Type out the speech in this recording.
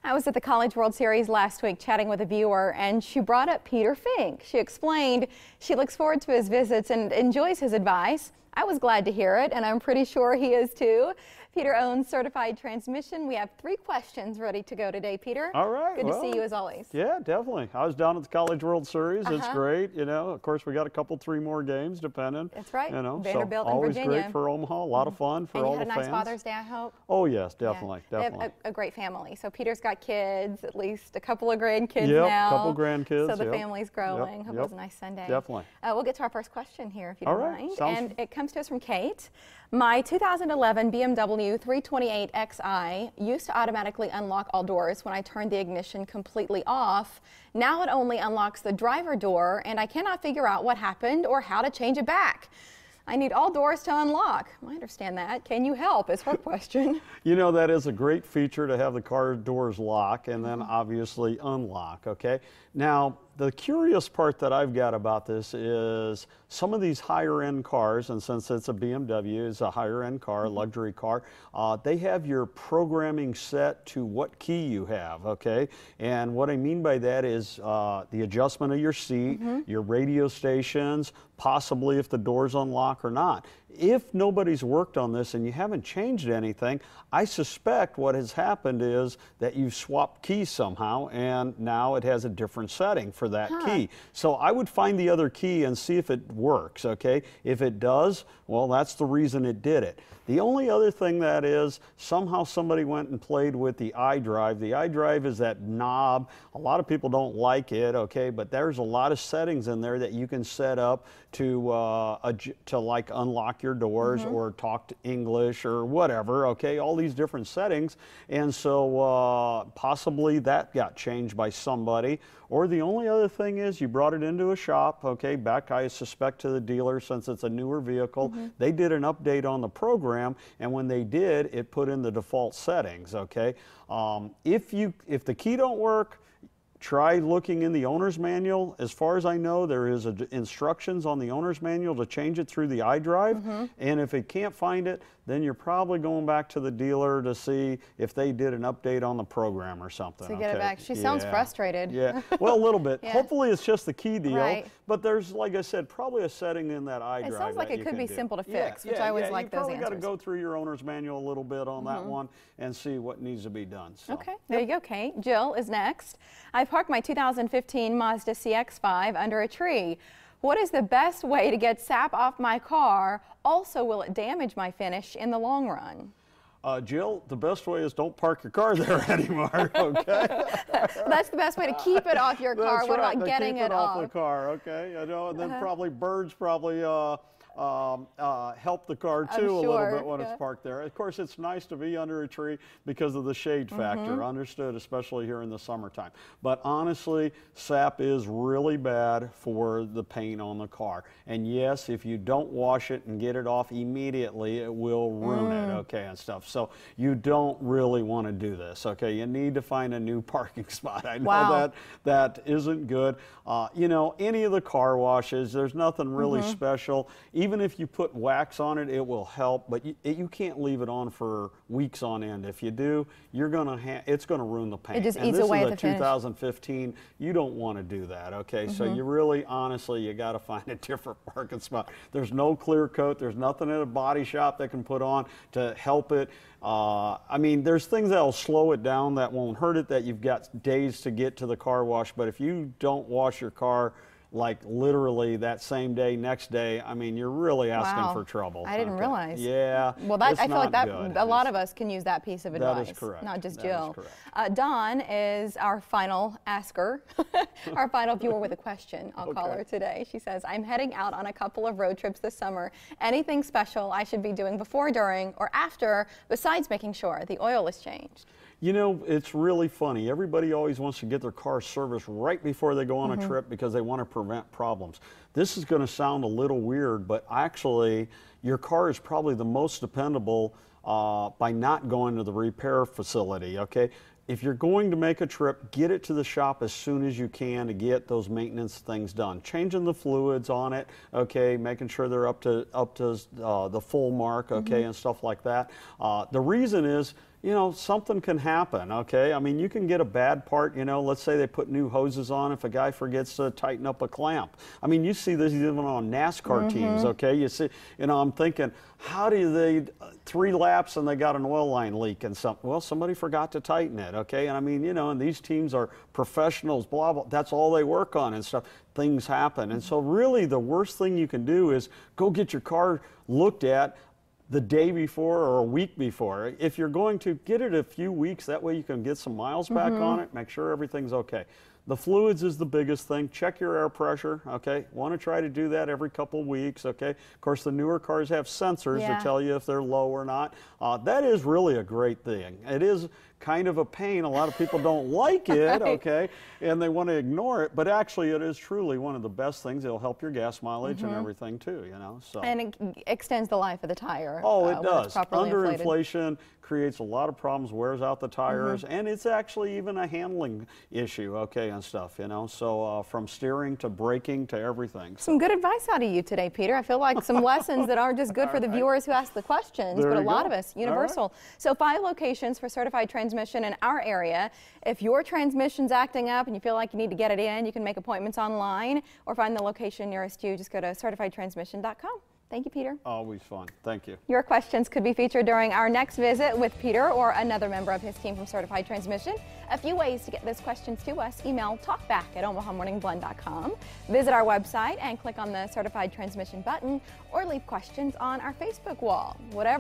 I was at the College World Series last week chatting with a viewer, and she brought up Peter Fink. She explained she looks forward to his visits and enjoys his advice. I was glad to hear it, and I'm pretty sure he is too. Peter owns Certified Transmission. We have 3 questions ready to go today, Peter. All right. Good to see you as always. Yeah, definitely. I was down at the College World Series. It's great. You know, of course, we got a 3 more games depending. That's right. You know, Vanderbilt so and always Virginia. great for Omaha. A lot of fun for all the fans. And you had a nice Father's Day, I hope. Oh yes, definitely, yeah. definitely. They have a great family. So Peter's got kids, at least a couple of grandkids now. now. A couple grandkids. So the family's growing. Hope it was a nice Sunday. Definitely. We'll get to our first question here, if you don't mind. Sounds and it comes to us from Kate. My 2011 BMW 328xi used to automatically unlock all doors when I turned the ignition completely off. Now it only unlocks the driver door, and I cannot figure out what happened or how to change it back. I need all doors to unlock. I understand that. Can you help is her question. You know, that is a great feature to have the car doors lock and then obviously unlock, okay? Now, the curious part that I've got about this is some of these higher end cars, and since it's a BMW, it's a higher end car, luxury car, they have your programming set to what key you have, okay? And what I mean by that is the adjustment of your seat, your radio stations, possibly if the doors unlock or not. If nobody's worked on this and you haven't changed anything, I suspect what has happened is that you've swapped keys somehow and now it has a different setting for that key. So I would find the other key and see if it works, okay? If it does, well, that's the reason it did it. The only other thing that is, somehow somebody went and played with the iDrive. The iDrive is that knob. A lot of people don't like it, okay, but there's a lot of settings in there that you can set up to like unlock your doors or talk to English or whatever, okay, all these different settings. And so possibly that got changed by somebody. Or the only other thing is you brought it into a shop, okay, back I suspect to the dealer since it's a newer vehicle. They did an update on the program, and when they did, it put in the default settings, okay. If the key don't work, try looking in the owner's manual. As far as I know, there is instructions on the owner's manual to change it through the iDrive. And if it can't find it, then you're probably going back to the dealer to see if they did an update on the program or something. To get it back. She sounds frustrated. Yeah, well, a little bit. Hopefully it's just the key deal. But there's, like I said, probably a setting in that iDrive. It sounds like it could be simple to fix, which I always like those answers. You probably got to go through your owner's manual a little bit on that one and see what needs to be done. So. Okay, there you go, Kate. Jill is next. I parked my 2015 Mazda CX-5 under a tree. What is the best way to get sap off my car? Also, will it damage my finish in the long run? Jill, the best way is don't park your car there anymore, okay? That's the best way to keep it off your car. What about getting it off? Keep it off the car, okay? You know, and then probably birds help the car too a little bit when it's parked there. Of course, it's nice to be under a tree because of the shade factor, understood, especially here in the summertime. But honestly, sap is really bad for the paint on the car. And yes, if you don't wash it and get it off immediately, it will ruin it, okay, and stuff. So you don't really want to do this, okay? You need to find a new parking spot. I know that isn't good. You know, any of the car washes, there's nothing really special. Even if you put wax on it, it will help, but you can't leave it on for weeks on end. If you do, it's gonna ruin the paint. It just eats away at the finish. 2015, you don't want to do that, okay? So you really, honestly, you got to find a different parking spot. There's no clear coat. There's nothing at a body shop that can put on to help it. I mean, there's things that'll slow it down that won't hurt it, that you've got days to get to the car wash, but if you don't wash your car like literally that same day, next day, I mean, you're really asking for trouble. I didn't realize. Yeah. Well, I feel like that a lot of us can use that piece of advice. That is correct. Not just that Jill. Is correct. Dawn is our final asker, our final viewer with a question. I'll call her today. She says, I'm heading out on a couple of road trips this summer. Anything special I should be doing before, during, or after, besides making sure the oil is changed? You know, it's really funny. Everybody always wants to get their car serviced right before they go on a trip because they want to prevent problems. This is going to sound a little weird, but actually your car is probably the most dependable by not going to the repair facility, okay? If you're going to make a trip, get it to the shop as soon as you can to get those maintenance things done. Changing the fluids on it, okay, making sure they're up to the full mark, okay, and stuff like that. The reason is, you know, something can happen, okay? I mean, you can get a bad part, you know, let's say they put new hoses on if a guy forgets to tighten up a clamp. I mean, you see this even on NASCAR teams, okay? You see, you know, I'm thinking, how do they, 3 laps and they got an oil line leak and something? Well, somebody forgot to tighten it, okay? And I mean, you know, and these teams are professionals, blah, blah, that's all they work on and stuff. Things happen. And so really the worst thing you can do is go get your car looked at the day before or a week before. If you're going to get it a few weeks, that way you can get some miles back on it, make sure everything's okay. The fluids is the biggest thing. Check your air pressure, okay? Want to try to do that every couple of weeks, okay? Of course, the newer cars have sensors to tell you if they're low or not. That is really a great thing. It is kind of a pain. A lot of people don't like it, okay? And they want to ignore it, but actually it is truly one of the best things. It'll help your gas mileage and everything too, you know? So. And it extends the life of the tire. Oh, it does. Underinflation creates a lot of problems, wears out the tires, and it's actually even a handling issue, okay, and stuff, you know? So from steering to braking to everything. Some good advice out of you today, Peter. I feel like some lessons that aren't just good for the viewers who ask the questions, but a lot of us, universal. So 5 locations for certified transmission in our area. If your transmission's acting up and you feel like you need to get it in, you can make appointments online or find the location nearest you. Just go to certifiedtransmission.com. Thank you, Peter. Always fun. Thank you. Your questions could be featured during our next visit with Peter or another member of his team from Certified Transmission. A few ways to get those questions to us. Email talkback@omahamorningblend.com. Visit our website and click on the Certified Transmission button or leave questions on our Facebook wall. Whatever.